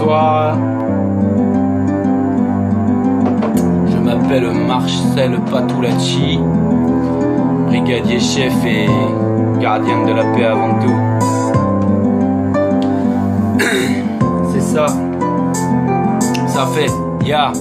Bonsoir. Je m'appelle Marcel Patulacci, brigadier chef et gardien de la paix avant tout. C'est ça. Ça fait ya.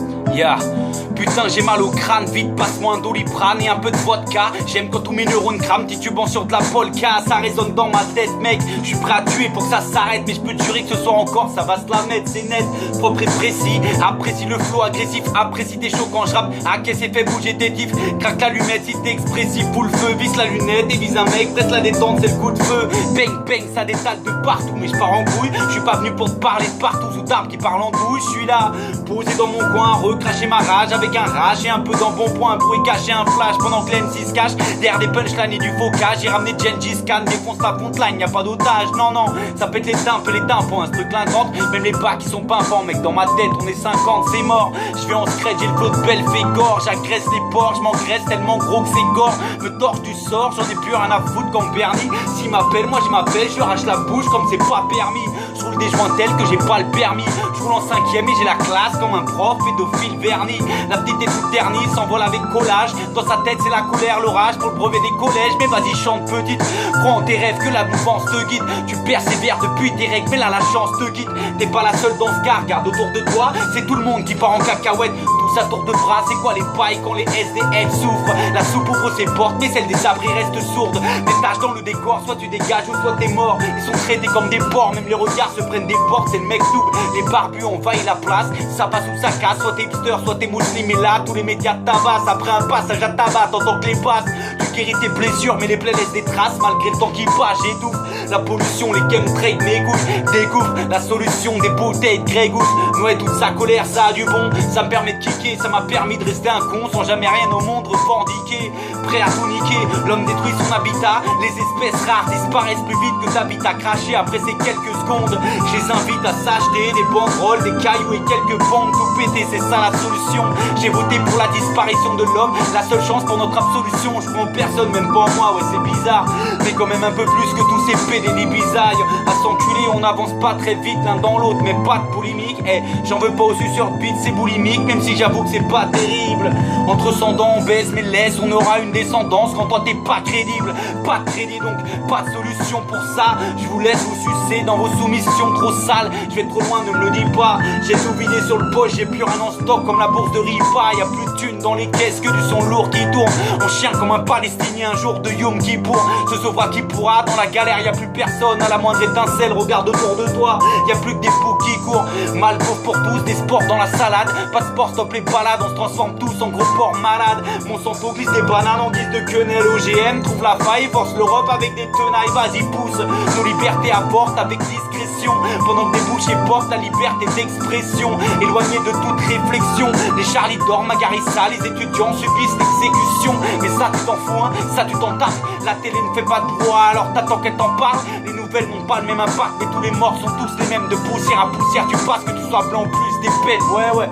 Putain, j'ai mal au crâne, vite passe-moi un Doliprane et un peu de vodka. J'aime quand tous mes neurones crament, titubant sur de la polka. Ça résonne dans ma tête, mec. Je suis prêt à tuer pour que ça s'arrête, mais je peux te jurer que ce soir encore ça va se la mettre, c'est net, propre et précis. Apprécie le flow agressif, apprécie tes shows quand je rappe. Encaisse et fais bouger tes tifs, craque l'allumette si t'es expressif. Full feu, visse la lunette et vise un mec, presse la détente, c'est le coup de feu. Bang bang, ça détale de partout, mais je pars en couille. Je suis pas venu pour te parler de partout, sous d'arbres qui parlent en douille. Je suis là, posé dans mon coin, recracher ma rage avec un rage et un peu d'embonpoint, un bruit caché, un flash pendant que l'M6 se cache derrière des punchlines et du focage. J'ai ramené Gengis Khan, défonce la frontline, y'a pas d'otage, non, ça pète les tympes et les tympans, un truc clinquante, même les bacs qui sont pimpants, mec, dans ma tête on est 50, c'est mort, je vais en scred, j'ai le flow de Belphégor, j'agresse les porcs, je m'engraisse tellement gros que c'est gore, me torche du sort, j'en ai plus rien à foutre comme Bernie, s'il m'appelle, moi je m'appelle, je arrache la bouche comme c'est pas permis, je roule des joints tels que j'ai pas le permis, je roule en 5ème et j'ai la classe comme un prof pédophile verni, la petite est toute ternie, s'envole avec collage, dans sa tête c'est la colère, l'orage pour le brevet des collèges, mais vas-y chante petite, crois en tes rêves que la mouvance te guide, tu persévères depuis tes règles, mais là la chance te guide, t'es pas la seule dans ce cas, regarde autour de toi, c'est tout le monde qui part en cacahuète, tous à tour de bras, c'est quoi les pailles quand les SDF souffrent, la soupe ouvre ses portes, mais celle des abris reste sourde, des taches dans le décor, soit tu dégages ou soit t'es mort, ils sont traités comme des porcs, même les regards se prennent des portes, c'est le mec double, les barbus envahissent la place, ça passe ou ça casse, soit t'es hipster, soit t'es musulman, mais là tous les médias te tabassent, après un passage à tabac, t'entends que les passes, tu guéris tes blessures, mais les plaies laissent des traces, malgré le temps qui passe, j'étouffe, la pollution, les chemtrails m'égouttent, découvre la solution des bouteilles de Grey Goose, ouais toute sa colère, ça a du bon, ça me permet de kicker, ça m'a permis de rester un con, sans jamais rien au monde revendiquer, prêt à tout niquer, l'homme détruit son habitat, les espèces rares disparaissent plus vite que t'habites à cracher après ces quelques secondes, je les invite à s'acheter des banderoles, des cailloux et quelques bandes, tout péter, c'est ça la solution, j'ai voté pour la disparition de l'homme, la seule chance pour notre absolution, je prends personne, même pas moi, ouais c'est bizarre, mais quand même un peu plus que tous ces PD des bisailles, à s'enculer on avance pas très vite l'un dans l'autre, mais pas de polémique, j'en veux pas au suceur de bite, c'est boulimique, même si j'avoue que c'est pas terrible, entre 100 dents on baisse mais laisse, on aura une descendance quand toi t'es pas crédible, pas de crédit donc pas de solution pour ça, je vous laisse vous sucer dans vos soumissions trop sales, je vais trop loin ne me le dis pas, j'ai tout vidé sur le poche, j'ai plus rien en stock comme la bourse de Ripa, y'a plus de thunes dans les caisses que du son lourd qui tourne, on chien comme un palestinien un jour de Yom Kippour, se sauvera qui pourra, dans la galère y'a plus personne, à la moindre étincelle regarde autour de toi, y'a plus que des fous qui courent, mal pour tous, des sports dans la salade, pas de sport stop les balades, on se transforme tous en gros porcs malades, Monsanto glisse des bananes en guise de quenelle, OGM trouve la faille, force l'Europe avec des tenailles, vas-y pousse, nos libertés apportent avec discrétion, pendant que des bouchées portent la liberté d'expression, éloigné de toute réflexion, les Charlie dorment, Magarissa, les étudiants subissent l'exécution, mais ça tu t'en fous, hein, ça tu t'en tapes, la télé ne fait pas de voix, alors t'attends qu'elle t'en parle, les nouvelles n'ont pas le même impact, mais tous les morts sont tous les mêmes, de poussière à poussière, tu passes que tu sois blanc ou plus des pètes, ouais,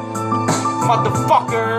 motherfucker.